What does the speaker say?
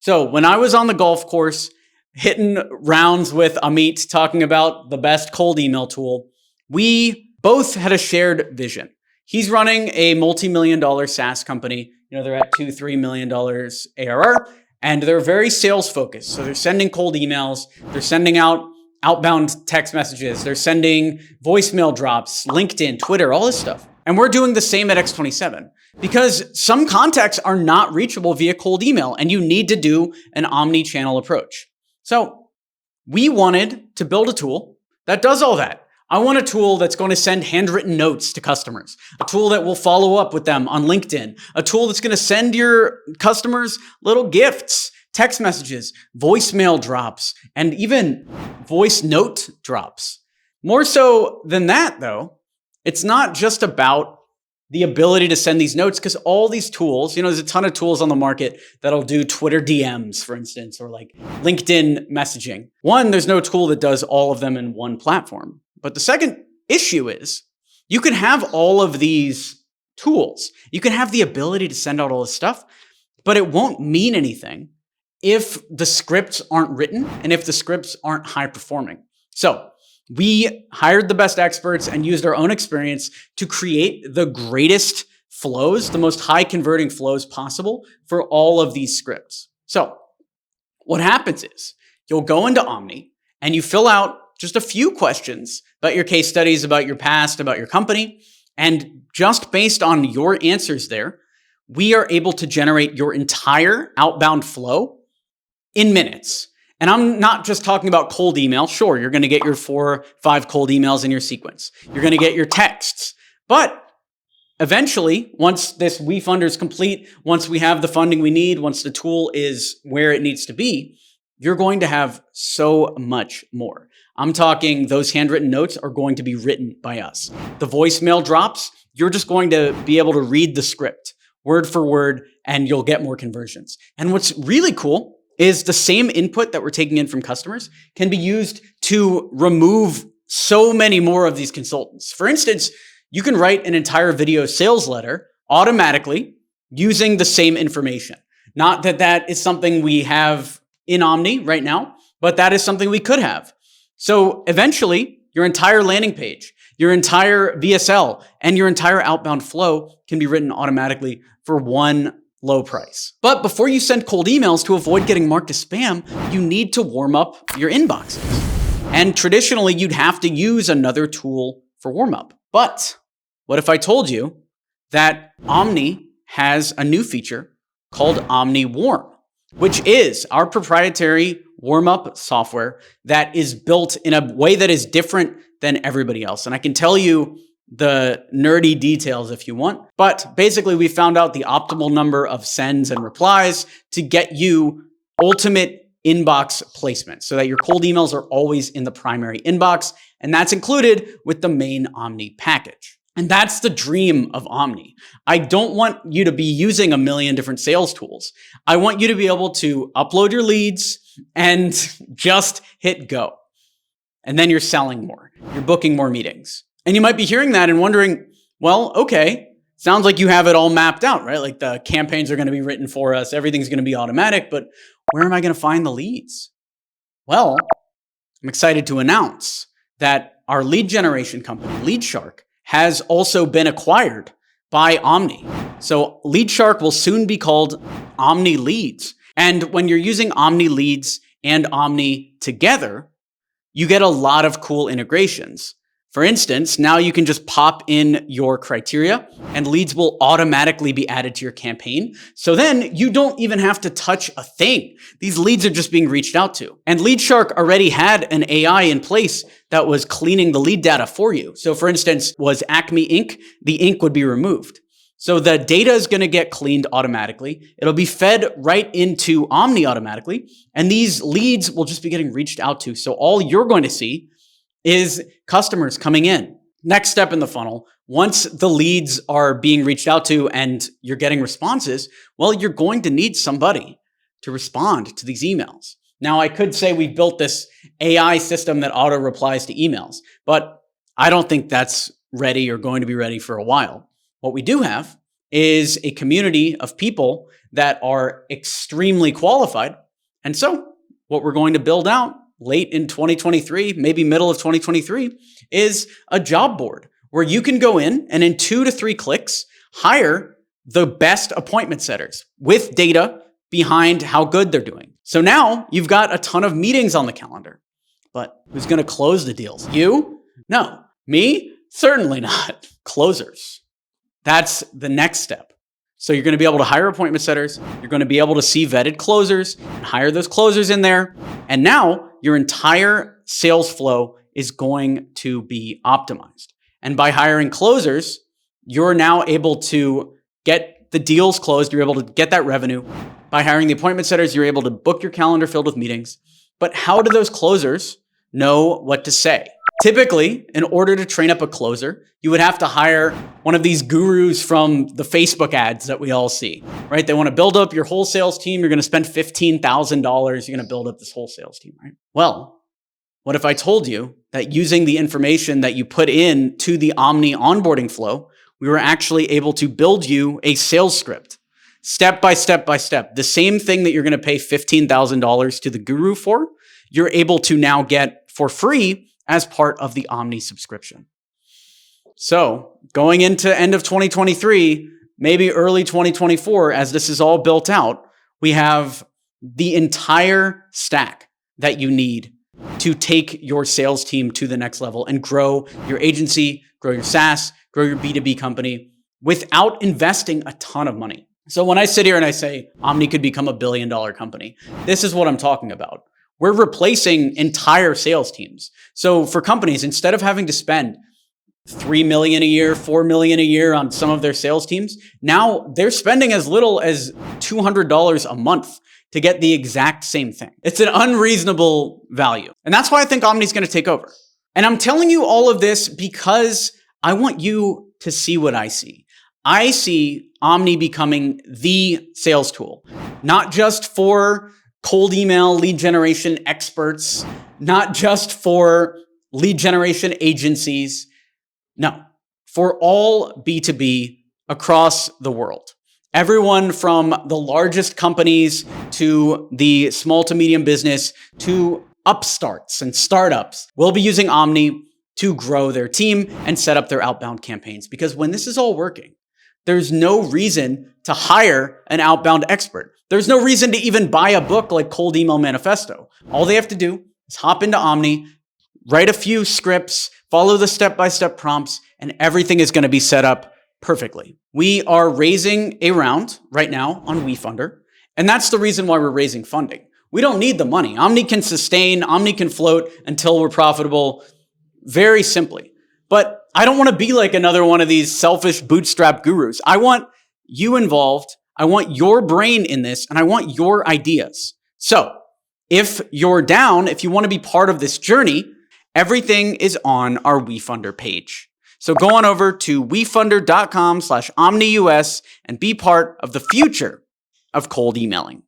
So when I was on the golf course, hitting rounds with Ameet, talking about the best cold email tool, we both had a shared vision. He's running a multi-million-dollar SaaS company. They're at $2-3 million ARR, and they're very sales focused. So they're sending cold emails, they're sending out outbound text messages, they're sending voicemail drops, LinkedIn, Twitter, all this stuff. And we're doing the same at X27 because some contacts are not reachable via cold email, and you need to do an omni-channel approach. So we wanted to build a tool that does all that. I want a tool that's going to send handwritten notes to customers, a tool that will follow up with them on LinkedIn, a tool that's going to send your customers little gifts, text messages, voicemail drops, and even voice note drops. More so than that, though, it's not just about the ability to send these notes, because all these tools, there's a ton of tools on the market that'll do Twitter DMs, for instance, or like LinkedIn messaging. One, there's no tool that does all of them in one platform. But the second issue is you can have all of these tools. You can have the ability to send out all this stuff, but it won't mean anything if the scripts aren't written and if the scripts aren't high performing. So we hired the best experts and used our own experience to create the greatest flows, the most high converting flows possible for all of these scripts. So what happens is you'll go into Omni and you fill out just a few questions about your case studies, about your past, about your company. And just based on your answers there, we are able to generate your entire outbound flow in minutes. And I'm not just talking about cold email. Sure, you're going to get your 4 or 5 cold emails in your sequence. You're going to get your texts. But eventually, once this WeFunder is complete, once we have the funding we need, once the tool is where it needs to be, you're going to have so much more. I'm talking those handwritten notes are going to be written by us. The voicemail drops, you're just going to be able to read the script word for word, and you'll get more conversions. And what's really cool is the same input that we're taking in from customers can be used to remove so many more of these consultants. For instance, you can write an entire video sales letter automatically using the same information. Not that that is something we have in Omni right now, but that is something we could have. So eventually, your entire landing page, your entire VSL, and your entire outbound flow can be written automatically for one low price. But before you send cold emails, to avoid getting marked as spam, you need to warm up your inboxes. And traditionally, you'd have to use another tool for warm up. But what if I told you that Omni has a new feature called Omniwarm, which is our proprietary warm-up software that is built in a way that is different than everybody else. And I can tell you the nerdy details if you want, but basically we found out the optimal number of sends and replies to get you ultimate inbox placement so that your cold emails are always in the primary inbox. And that's included with the main Omni package. And that's the dream of Omni. I don't want you to be using a million different sales tools. I want you to be able to upload your leads and just hit go. And then you're selling more. You're booking more meetings. And you might be hearing that and wondering, well, okay, sounds like you have it all mapped out, right? Like the campaigns are going to be written for us. Everything's going to be automatic, but where am I going to find the leads? Well, I'm excited to announce that our lead generation company, LeadShark, has also been acquired by Omni. So LeadShark will soon be called Omni Leads. And when you're using Omni Leads and Omni together, you get a lot of cool integrations. For instance, now you can just pop in your criteria and leads will automatically be added to your campaign. So then you don't even have to touch a thing. These leads are just being reached out to. And LeadShark already had an AI in place that was cleaning the lead data for you. So for instance, was Acme ink, the ink would be removed. So the data is going to get cleaned automatically. It'll be fed right into Omni automatically. And these leads will just be getting reached out to. So all you're going to see is customers coming in. Next step in the funnel, once the leads are being reached out to and you're getting responses, well, you're going to need somebody to respond to these emails. Now, I could say we built this AI system that auto replies to emails, but I don't think that's ready or going to be ready for a while. What we do have is a community of people that are extremely qualified. And so what we're going to build out late in 2023, maybe middle of 2023, is a job board where you can go in and in 2 to 3 clicks, hire the best appointment setters with data behind how good they're doing. So now you've got a ton of meetings on the calendar, but who's going to close the deals? You? No. Me? Certainly not. Closers. That's the next step. So you're going to be able to hire appointment setters. You're going to be able to see vetted closers and hire those closers in there. And now your entire sales flow is going to be optimized. And by hiring closers, you're now able to get the deals closed. You're able to get that revenue. By hiring the appointment setters, you're able to book your calendar filled with meetings. But how do those closers know what to say? Typically, in order to train up a closer, you would have to hire one of these gurus from the Facebook ads that we all see, right? They want to build up your whole sales team. You're going to spend $15,000. You're going to build up this whole sales team, right? Well, what if I told you that using the information that you put in to the Omni onboarding flow, we were actually able to build you a sales script, step by step by step. The same thing that you're going to pay $15,000 to the guru for, you're able to now get for free as part of the Omni subscription. So going into end of 2023, maybe early 2024, as this is all built out, we have the entire stack that you need to take your sales team to the next level and grow your agency, grow your SaaS, grow your B2B company without investing a ton of money. So when I sit here and I say Omni could become $1 billion company, this is what I'm talking about. We're replacing entire sales teams. So for companies, instead of having to spend $3 million a year, $4 million a year on some of their sales teams, now they're spending as little as $200 a month to get the exact same thing. It's an unreasonable value. And that's why I think Omni's going to take over. And I'm telling you all of this because I want you to see what I see. I see Omni becoming the sales tool, not just for cold email lead generation experts, not just for lead generation agencies. No, for all B2B across the world. Everyone from the largest companies to the small to medium business to upstarts and startups will be using Omni to grow their team and set up their outbound campaigns. Because when this is all working, there's no reason to hire an outbound expert. There's no reason to even buy a book like Cold Email Manifesto. All they have to do is hop into Omni, write a few scripts, follow the step-by-step prompts, and everything is going to be set up perfectly. We are raising a round right now on WeFunder, and that's the reason why we're raising funding. We don't need the money. Omni can sustain, Omni can float until we're profitable, very simply. But I don't want to be like another one of these selfish bootstrap gurus. I want you involved. I want your brain in this, and I want your ideas. So if you're down, if you want to be part of this journey, everything is on our WeFunder page. So go on over to wefunder.com/OmniUS and be part of the future of cold emailing.